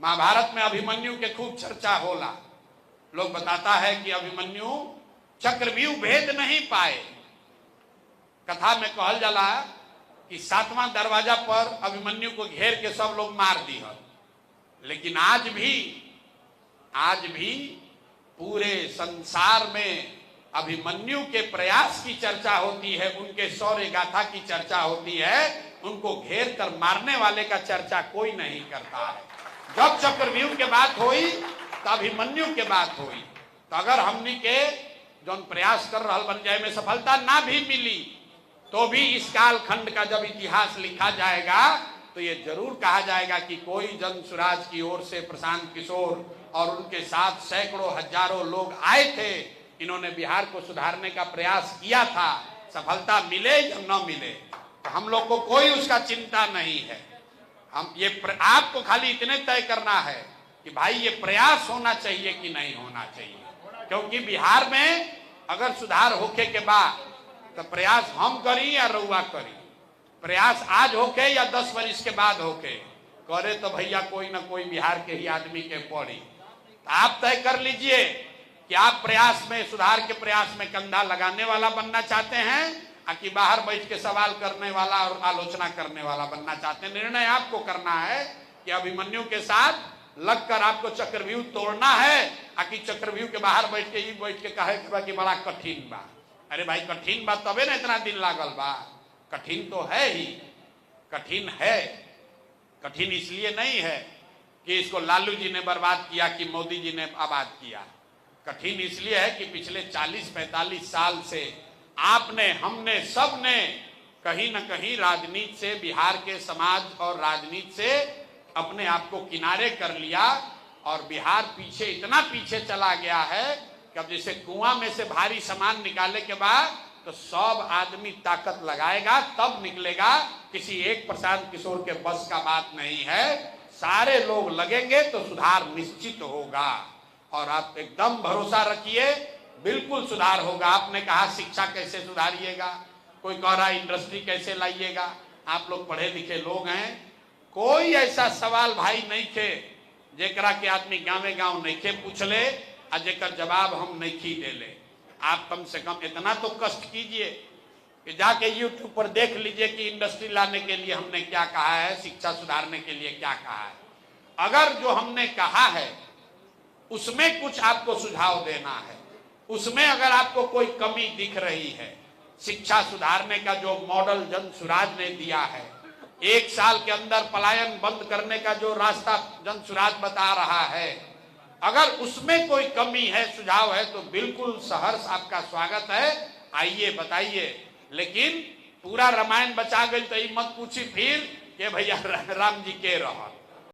महाभारत में अभिमन्यु के खूब चर्चा होला। लोग बताता है कि अभिमन्यु चक्रव्यूह भेद नहीं पाए। कथा में कहल जाला कि 7वां दरवाजा पर अभिमन्यु को घेर के सब लोग मार दी है। लेकिन आज भी पूरे संसार में अभिमन्यु के प्रयास की चर्चा होती है, उनके शौर्य गाथा की चर्चा होती है। उनको घेर कर मारने वाले का चर्चा कोई नहीं करता है। जब चक्रव्यूह के बात हुई तो अभिमन्यु के बात हुई। तो अगर हमनी के जौन प्रयास कर रहा बन जाए में सफलता ना भी मिली तो भी इस काल खंड का जब इतिहास लिखा जाएगा तो ये जरूर कहा जाएगा कि कोई जन सुराज की ओर से प्रशांत किशोर और उनके साथ सैकड़ों हजारों लोग आए थे। इन्होंने बिहार को सुधारने का प्रयास किया था। सफलता मिले या न मिले तो हम लोग को कोई उसका चिंता नहीं है। हम ये आपको खाली इतने तय करना है कि भाई ये प्रयास होना चाहिए कि नहीं होना चाहिए। क्योंकि बिहार में अगर सुधार होके के बाद तो प्रयास हम करी या रउआ करी, प्रयास आज होके या 10 वर्ष के बाद होके करे तो भैया कोई ना कोई बिहार के ही आदमी के पड़ी। तो आप तय कर लीजिए कि आप प्रयास में, सुधार के प्रयास में कंधा लगाने वाला बनना चाहते हैं कि बाहर बैठ के सवाल करने वाला और आलोचना करने वाला बनना चाहते हैं। निर्णय आपको करना है कि अभिमन्यु के साथ लगकर आपको चक्रव्यूह तोड़ना है कि चक्रव्यूह के बाहर बैठ के कहे कि बड़ा कठिन बा। अरे भाई कठिन बा तबे ना इतना दिन लागल बा। कठिन तो है ही, कठिन है। कठिन इसलिए नहीं है कि इसको लालू जी ने बर्बाद किया कि मोदी जी ने आबाद किया। कठिन इसलिए है कि पिछले 40-45 साल से आपने, हमने, सबने कहीं न कहीं राजनीति से, बिहार के समाज और राजनीति से अपने आप को किनारे कर लिया और बिहार पीछे, इतना पीछे चला गया है कि अब जैसे कुआं में से भारी सामान निकालने के बाद तो सब आदमी ताकत लगाएगा तब निकलेगा। किसी एक प्रशांत किशोर के बस का बात नहीं है। सारे लोग लगेंगे तो सुधार निश्चित होगा और आप एकदम भरोसा रखिए, बिल्कुल सुधार होगा। आपने कहा शिक्षा कैसे सुधारिएगा, कोई कह रहा इंडस्ट्री कैसे लाइएगा। आप लोग पढ़े लिखे लोग हैं, कोई ऐसा सवाल भाई नहीं थे जेकरा के आदमी गाँवे गाँव नहीं थे पूछ ले और जेकर जवाब हम नहीं खी दे ले। आप कम से कम इतना तो कष्ट कीजिए कि जाके YouTube पर देख लीजिए कि इंडस्ट्री लाने के लिए हमने क्या कहा है, शिक्षा सुधारने के लिए क्या कहा है। अगर जो हमने कहा है उसमें कुछ आपको सुझाव देना है, उसमें अगर आपको कोई कमी दिख रही है, शिक्षा सुधारने का जो मॉडल जन सुराज ने दिया है, 1 साल के अंदर पलायन बंद करने का जो रास्ता जन सुराज बता रहा है, अगर उसमें कोई कमी है, सुझाव है तो बिल्कुल सहर्ष आपका स्वागत है। आइए बताइए। लेकिन पूरा रामायण बचा गई तो ये मत पूछी फिर कि भैया राम जी के रहल।